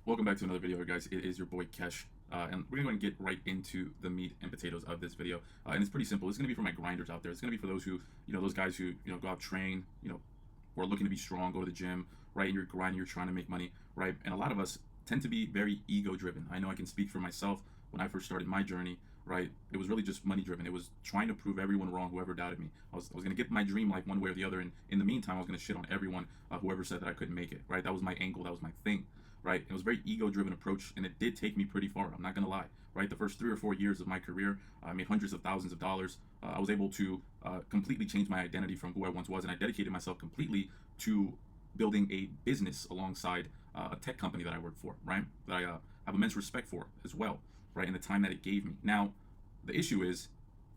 Welcome back to another video, guys. It is your boy Kesh, and we're going to get right into the meat and potatoes of this video. And it's pretty simple. It's going to be for my grinders out there. It's going to be for those who, those guys who, go out train, who are looking to be strong, go to the gym, right? And you're grinding, you're trying to make money, right? And a lot of us tend to be very ego-driven. I know I can speak for myself. When I first started my journey, right, it was really just money-driven. It was trying to prove everyone wrong, whoever doubted me. I was going to get my dream life one way or the other, and in the meantime, I was going to shit on everyone, whoever said that I couldn't make it, right? That was my angle. That was my thing. Right? It was a very ego-driven approach, and it did take me pretty far. I'm not gonna lie. Right? The first 3 or 4 years of my career, I made hundreds of thousands of dollars. I was able to completely change my identity from who I once was, and I dedicated myself completely to building a business alongside a tech company that I work for. Right? That I have immense respect for as well. Right? And the time that it gave me. Now, the issue is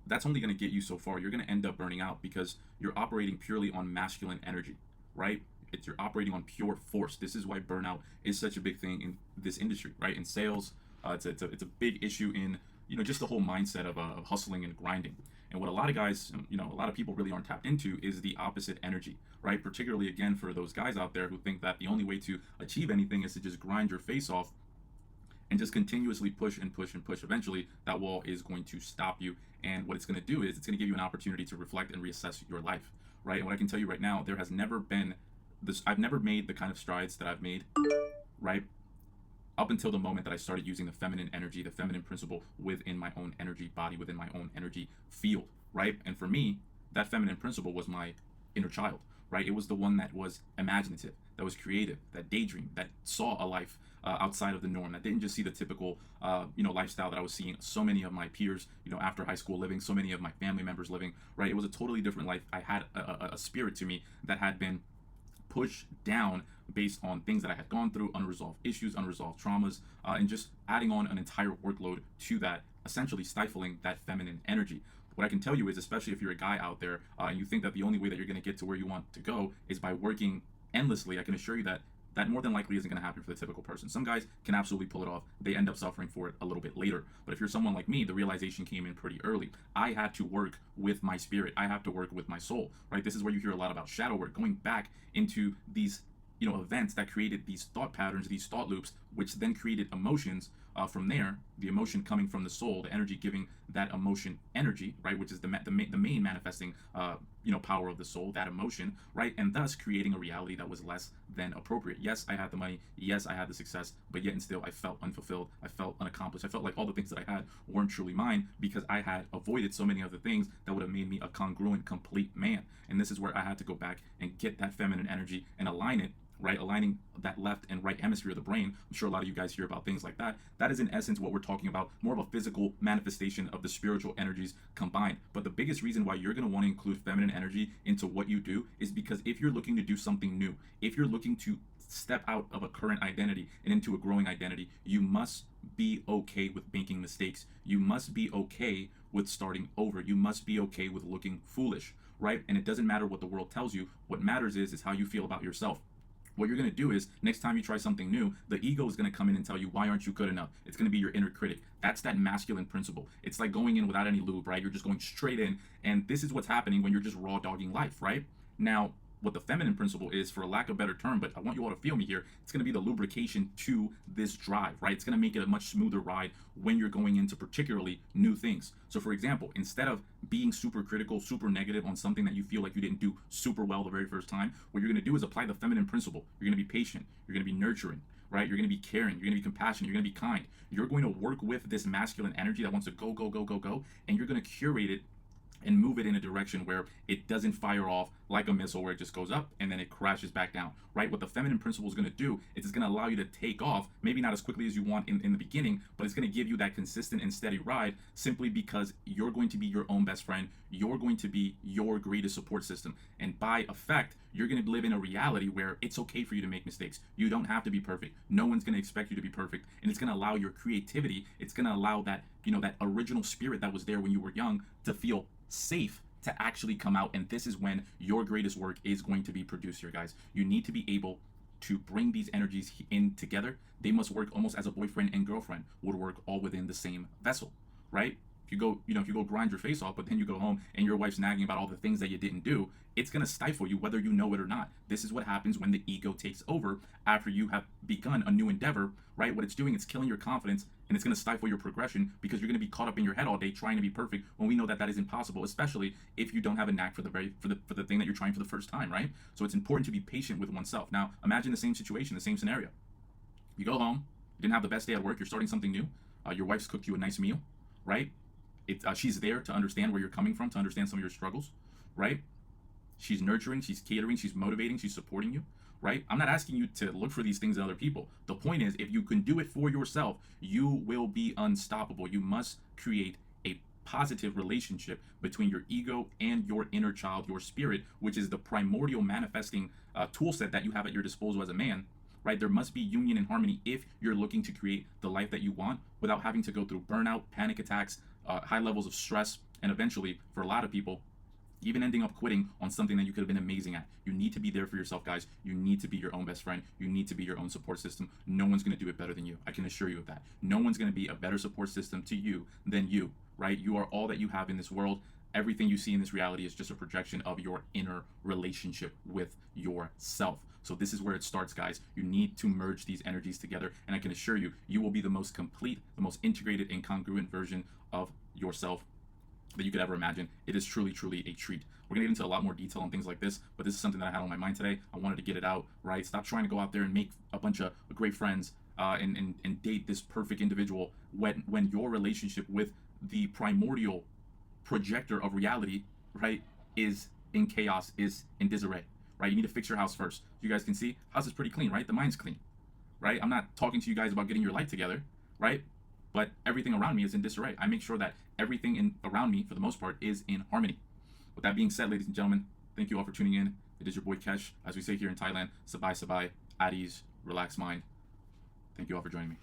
that's only going to get you so far. You're going to end up burning out because you're operating purely on masculine energy, right? You're operating on pure force. This is why burnout is such a big thing in this industry, right? In sales, it's a big issue in just the whole mindset of hustling and grinding. And what a lot of guys, a lot of people really aren't tapped into is the opposite energy, right? Particularly again for those guys out there who think that the only way to achieve anything is to just grind your face off and just continuously push and push and push. Eventually, that wall is going to stop you. And what it's going to do is it's going to give you an opportunity to reflect and reassess your life, right? And what I can tell you right now, there has never been this. I've never made the kind of strides that I've made, right? Up until the moment that I started using the feminine energy, the feminine principle within my own energy body, within my own energy field, right? And for me, that feminine principle was my inner child, right? It was the one that was imaginative, that was creative, that daydreamed, that saw a life outside of the norm, that didn't just see the typical, lifestyle that I was seeing so many of my peers, after high school living, so many of my family members living, right? It was a totally different life. I had a spirit to me that had been pushed down based on things that I had gone through, unresolved issues, unresolved traumas, and just adding on an entire workload to that, essentially stifling that feminine energy. What I can tell you is, especially if you're a guy out there and you think that the only way that you're going to get to where you want to go is by working endlessly, I can assure you that that more than likely isn't going to happen for the typical person. Some guys can absolutely pull it off. They end up suffering for it a little bit later. But if you're someone like me, the realization came in pretty early. I had to work with my spirit. I have to work with my soul, right? This is where you hear a lot about shadow work, going back into these events that created these thought patterns, these thought loops, which then created emotions. From there, the emotion coming from the soul, the energy giving that emotion energy, right, which is the main manifesting, power of the soul, that emotion, right, and thus creating a reality that was less than appropriate. Yes, I had the money. Yes, I had the success, but yet and still, I felt unfulfilled. I felt unaccomplished. I felt like all the things that I had weren't truly mine because I had avoided so many other things that would have made me a congruent, complete man. And this is where I had to go back and get that feminine energy and align it, right? Aligning that left and right hemisphere of the brain. I'm sure a lot of you guys hear about things like that. That is in essence what we're talking about, more of a physical manifestation of the spiritual energies combined. But the biggest reason why you're going to want to include feminine energy into what you do is because if you're looking to do something new, if you're looking to step out of a current identity and into a growing identity, you must be okay with making mistakes. You must be okay with starting over. You must be okay with looking foolish, right? And it doesn't matter what the world tells you. What matters is how you feel about yourself. What you're going to do is next time you try something new, the ego is going to come in and tell you, why aren't you good enough? It's going to be your inner critic. That's that masculine principle. It's like going in without any lube, right? You're just going straight in. And this is what's happening when you're just raw dogging life, right? Now, what the feminine principle is, for a lack of a better term, but I want you all to feel me here, it's going to be the lubrication to this drive, right? It's going to make it a much smoother ride when you're going into particularly new things. So for example, instead of being super critical, super negative on something that you feel like you didn't do super well the very first time, what you're going to do is apply the feminine principle. You're going to be patient. You're going to be nurturing, right? You're going to be caring. You're going to be compassionate. You're going to be kind. You're going to work with this masculine energy that wants to go, go, go, go, go, and you're going to curate it and move it in a direction where it doesn't fire off like a missile where it just goes up and then it crashes back down, right? What the feminine principle is going to do is it's going to allow you to take off, maybe not as quickly as you want in the beginning, but it's going to give you that consistent and steady ride simply because you're going to be your own best friend. You're going to be your greatest support system. And by effect, you're going to live in a reality where it's okay for you to make mistakes. You don't have to be perfect. No one's going to expect you to be perfect. And it's going to allow your creativity. It's going to allow that, that original spirit that was there when you were young to feel safe to actually come out. And this is when your greatest work is going to be produced here, guys. You need to be able to bring these energies in together. They must work almost as a boyfriend and girlfriend would work all within the same vessel, right? If you go, if you go grind your face off, but then you go home and your wife's nagging about all the things that you didn't do, it's going to stifle you whether you know it or not. This is what happens when the ego takes over after you have begun a new endeavor, right? What it's doing, it's killing your confidence, and it's going to stifle your progression because you're going to be caught up in your head all day trying to be perfect when we know that that is impossible, especially if you don't have a knack for the thing that you're trying for the first time, right? So it's important to be patient with oneself. Now, imagine the same situation, the same scenario. You go home, you didn't have the best day at work, you're starting something new. Your wife's cooked you a nice meal, right? She's there to understand where you're coming from, to understand some of your struggles, right? She's nurturing, she's catering, she's motivating, she's supporting you, right? I'm not asking you to look for these things in other people. The point is, if you can do it for yourself, you will be unstoppable. You must create a positive relationship between your ego and your inner child, your spirit, which is the primordial manifesting tool set that you have at your disposal as a man, right? There must be union and harmony if you're looking to create the life that you want without having to go through burnout, panic attacks, high levels of stress, and eventually, for a lot of people, even ending up quitting on something that you could have been amazing at. You need to be there for yourself, guys. You need to be your own best friend. You need to be your own support system. No one's going to do it better than you. I can assure you of that. No one's going to be a better support system to you than you, right? You are all that you have in this world. Everything you see in this reality is just a projection of your inner relationship with yourself. So this is where it starts, guys. You need to merge these energies together, and I can assure you, you will be the most complete, the most integrated and congruent version of yourself that you could ever imagine. It is truly, truly a treat. We're gonna get into a lot more detail on things like this, but this is something that I had on my mind today. I wanted to get it out, right? Stop trying to go out there and make a bunch of great friends and date this perfect individual when your relationship with the primordial projector of reality, right, is in chaos, is in disarray, right? You need to fix your house first. You guys can see, house is pretty clean, right? The mind's clean, right? I'm not talking to you guys about getting your life together, right? But everything around me is in disarray. I make sure that everything around me, for the most part, is in harmony. With that being said, ladies and gentlemen, thank you all for tuning in. It is your boy Kesh. As we say here in Thailand, sabai sabai, at ease, relaxed mind. Thank you all for joining me.